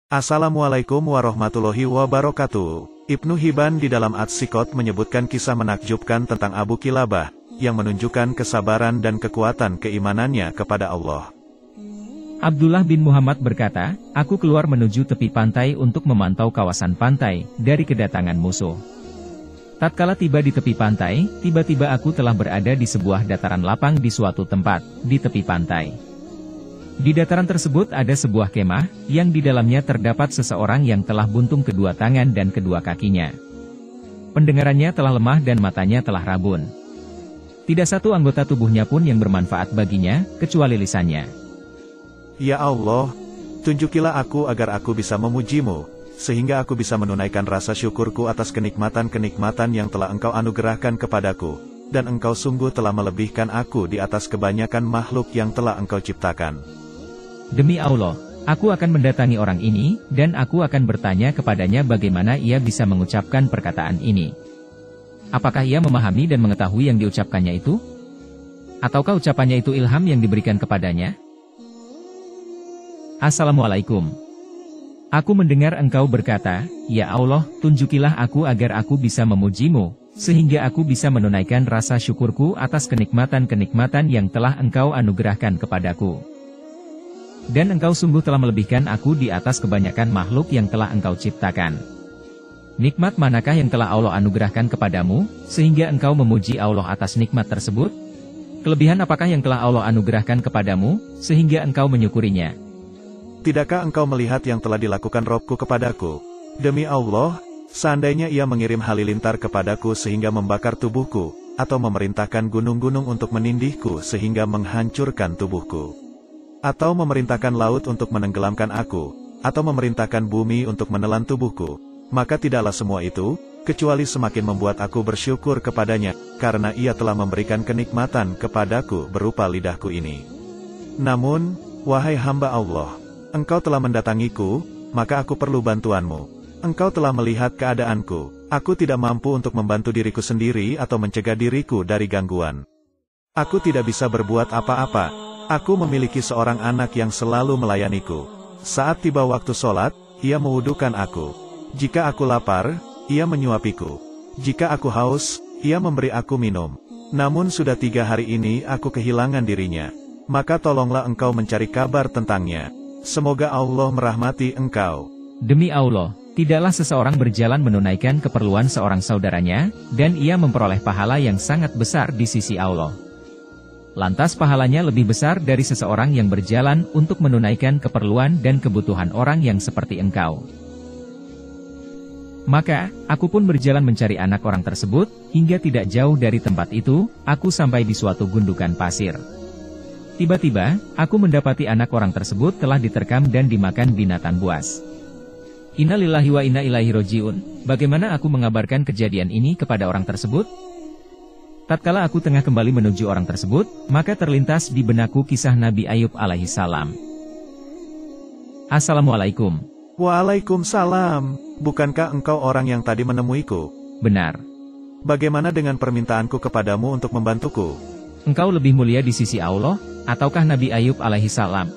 Assalamualaikum warahmatullahi wabarakatuh. Ibnu Hibban di dalam At-Siqat menyebutkan kisah menakjubkan tentang Abu Kilabah, yang menunjukkan kesabaran dan kekuatan keimanannya kepada Allah. Abdullah bin Muhammad berkata, aku keluar menuju tepi pantai untuk memantau kawasan pantai, dari kedatangan musuh. Tatkala tiba di tepi pantai, tiba-tiba aku telah berada di sebuah dataran lapang di suatu tempat, di tepi pantai. Di dataran tersebut ada sebuah kemah, yang di dalamnya terdapat seseorang yang telah buntung kedua tangan dan kedua kakinya. Pendengarannya telah lemah dan matanya telah rabun. Tidak satu anggota tubuhnya pun yang bermanfaat baginya, kecuali lisannya. Ya Allah, tunjukilah aku agar aku bisa memujimu, sehingga aku bisa menunaikan rasa syukurku atas kenikmatan-kenikmatan yang telah Engkau anugerahkan kepadaku, dan Engkau sungguh telah melebihkan aku di atas kebanyakan makhluk yang telah Engkau ciptakan. Demi Allah, aku akan mendatangi orang ini, dan aku akan bertanya kepadanya bagaimana ia bisa mengucapkan perkataan ini. Apakah ia memahami dan mengetahui yang diucapkannya itu? Ataukah ucapannya itu ilham yang diberikan kepadanya? Assalamualaikum. Aku mendengar engkau berkata, ya Allah, tunjukilah aku agar aku bisa memujimu, sehingga aku bisa menunaikan rasa syukurku atas kenikmatan-kenikmatan yang telah engkau anugerahkan kepadaku. Dan engkau sungguh telah melebihkan aku di atas kebanyakan makhluk yang telah engkau ciptakan. Nikmat manakah yang telah Allah anugerahkan kepadamu, sehingga engkau memuji Allah atas nikmat tersebut? Kelebihan apakah yang telah Allah anugerahkan kepadamu, sehingga engkau menyukurinya? Tidakkah engkau melihat yang telah dilakukan Robku kepadaku? Demi Allah, seandainya ia mengirim halilintar kepadaku sehingga membakar tubuhku, atau memerintahkan gunung-gunung untuk menindihku sehingga menghancurkan tubuhku, atau memerintahkan laut untuk menenggelamkan aku, atau memerintahkan bumi untuk menelan tubuhku, maka tidaklah semua itu, kecuali semakin membuat aku bersyukur kepadanya, karena ia telah memberikan kenikmatan kepadaku berupa lidahku ini. Namun, wahai hamba Allah, Engkau telah mendatangiku, maka aku perlu bantuanmu. Engkau telah melihat keadaanku, aku tidak mampu untuk membantu diriku sendiri atau mencegah diriku dari gangguan. Aku tidak bisa berbuat apa-apa. Aku memiliki seorang anak yang selalu melayaniku. Saat tiba waktu sholat, ia mewudukan aku. Jika aku lapar, ia menyuapiku. Jika aku haus, ia memberi aku minum. Namun sudah 3 hari ini aku kehilangan dirinya. Maka tolonglah engkau mencari kabar tentangnya. Semoga Allah merahmati engkau. Demi Allah, tidaklah seseorang berjalan menunaikan keperluan seorang saudaranya, dan ia memperoleh pahala yang sangat besar di sisi Allah. Lantas pahalanya lebih besar dari seseorang yang berjalan untuk menunaikan keperluan dan kebutuhan orang yang seperti engkau. Maka, aku pun berjalan mencari anak orang tersebut, hingga tidak jauh dari tempat itu, aku sampai di suatu gundukan pasir. Tiba-tiba, aku mendapati anak orang tersebut telah diterkam dan dimakan binatang buas. Inna lillahi wa inna ilaihi roji'un. Bagaimana aku mengabarkan kejadian ini kepada orang tersebut? Tatkala aku tengah kembali menuju orang tersebut, maka terlintas di benakku kisah Nabi Ayub alaihissalam. Assalamualaikum. Waalaikumsalam. Bukankah engkau orang yang tadi menemuiku? Benar. Bagaimana dengan permintaanku kepadamu untuk membantuku? Engkau lebih mulia di sisi Allah, ataukah Nabi Ayub alaihissalam?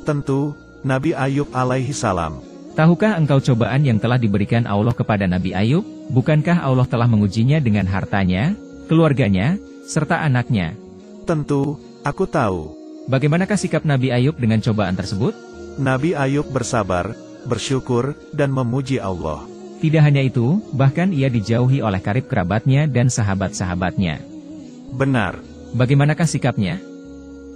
Tentu, Nabi Ayub alaihissalam. Tahukah engkau cobaan yang telah diberikan Allah kepada Nabi Ayub? Bukankah Allah telah mengujinya dengan hartanya, keluarganya, serta anaknya? Tentu, aku tahu. Bagaimanakah sikap Nabi Ayub dengan cobaan tersebut? Nabi Ayub bersabar, bersyukur, dan memuji Allah. Tidak hanya itu, bahkan ia dijauhi oleh karib kerabatnya dan sahabat-sahabatnya. Benar. Bagaimanakah sikapnya?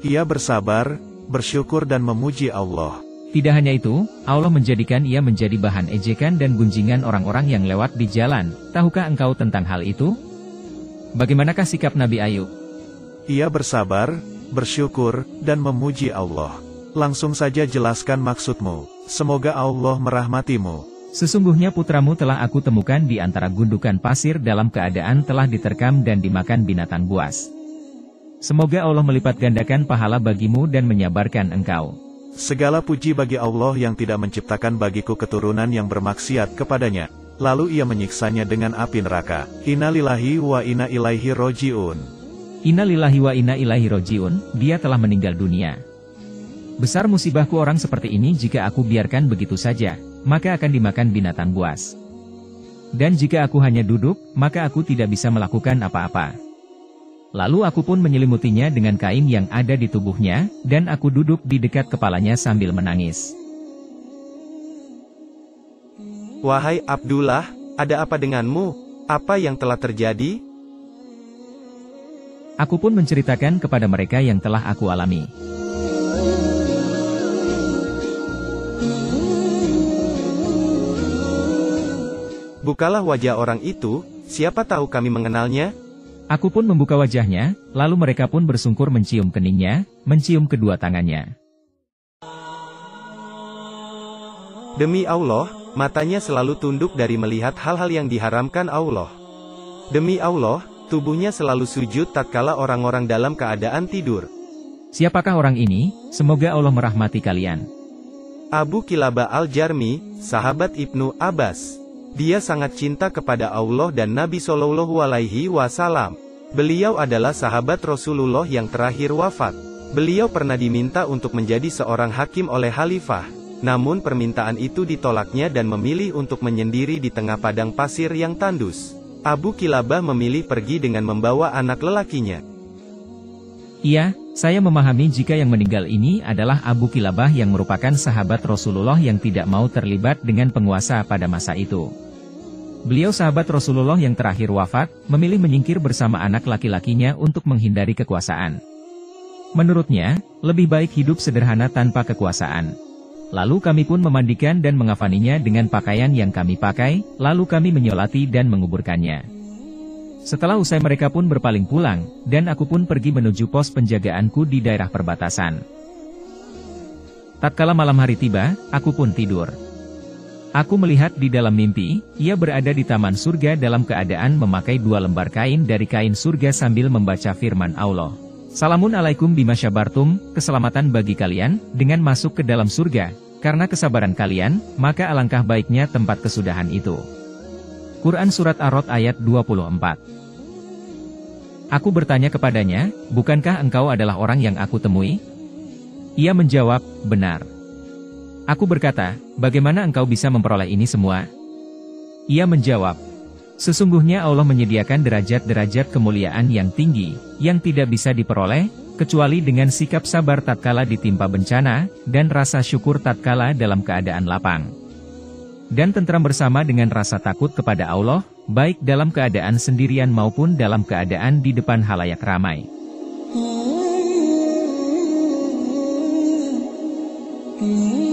Ia bersabar, bersyukur dan memuji Allah. Tidak hanya itu, Allah menjadikan ia menjadi bahan ejekan dan gunjingan orang-orang yang lewat di jalan. Tahukah engkau tentang hal itu? Bagaimanakah sikap Nabi Ayub? Ia bersabar, bersyukur, dan memuji Allah. Langsung saja jelaskan maksudmu. Semoga Allah merahmatimu. Sesungguhnya putramu telah aku temukan di antara gundukan pasir dalam keadaan telah diterkam dan dimakan binatang buas. Semoga Allah melipat gandakan pahala bagimu dan menyabarkan engkau. Segala puji bagi Allah yang tidak menciptakan bagiku keturunan yang bermaksiat kepadanya, lalu ia menyiksanya dengan api neraka. Inna lillahi wa inna ilaihi roji'un. Inna lillahi wa inna ilaihi roji'un, dia telah meninggal dunia. Besar musibahku orang seperti ini jika aku biarkan begitu saja. maka akan dimakan binatang buas. Dan jika aku hanya duduk, maka aku tidak bisa melakukan apa-apa. Lalu aku pun menyelimutinya dengan kain yang ada di tubuhnya, dan aku duduk di dekat kepalanya sambil menangis. Wahai Abdullah, ada apa denganmu? Apa yang telah terjadi? Aku pun menceritakan kepada mereka yang telah aku alami. Bukalah wajah orang itu, siapa tahu kami mengenalnya? Aku pun membuka wajahnya, lalu mereka pun bersungkur mencium keningnya, mencium kedua tangannya. Demi Allah, matanya selalu tunduk dari melihat hal-hal yang diharamkan Allah. Demi Allah, tubuhnya selalu sujud tatkala orang-orang dalam keadaan tidur. Siapakah orang ini? Semoga Allah merahmati kalian. Abu Kilabah Al-Jarmi, sahabat Ibnu Abbas. Dia sangat cinta kepada Allah dan Nabi Shallallahu Alaihi Wasallam. Beliau adalah sahabat Rasulullah yang terakhir wafat. Beliau pernah diminta untuk menjadi seorang hakim oleh khalifah. Namun permintaan itu ditolaknya dan memilih untuk menyendiri di tengah padang pasir yang tandus. Abu Kilabah memilih pergi dengan membawa anak lelakinya. Iya, saya memahami jika yang meninggal ini adalah Abu Kilabah yang merupakan sahabat Rasulullah yang tidak mau terlibat dengan penguasa pada masa itu. Beliau sahabat Rasulullah yang terakhir wafat, memilih menyingkir bersama anak laki-lakinya untuk menghindari kekuasaan. Menurutnya, lebih baik hidup sederhana tanpa kekuasaan. Lalu kami pun memandikan dan mengafaninya dengan pakaian yang kami pakai, lalu kami menyolati dan menguburkannya. Setelah usai mereka pun berpaling pulang, dan aku pun pergi menuju pos penjagaanku di daerah perbatasan. Tatkala malam hari tiba, aku pun tidur. Aku melihat di dalam mimpi, ia berada di taman surga dalam keadaan memakai 2 lembar kain dari kain surga sambil membaca firman Allah. Salamun alaikum bima syabartum, keselamatan bagi kalian, dengan masuk ke dalam surga, karena kesabaran kalian, maka alangkah baiknya tempat kesudahan itu. Quran Surat Ar-Rod ayat 24. Aku bertanya kepadanya, bukankah engkau adalah orang yang aku temui? Ia menjawab, benar. Aku berkata, bagaimana engkau bisa memperoleh ini semua? Ia menjawab, sesungguhnya Allah menyediakan derajat-derajat kemuliaan yang tinggi, yang tidak bisa diperoleh, kecuali dengan sikap sabar tatkala ditimpa bencana, dan rasa syukur tatkala dalam keadaan lapang. Dan tentram bersama dengan rasa takut kepada Allah, baik dalam keadaan sendirian maupun dalam keadaan di depan halayak ramai. Hmm.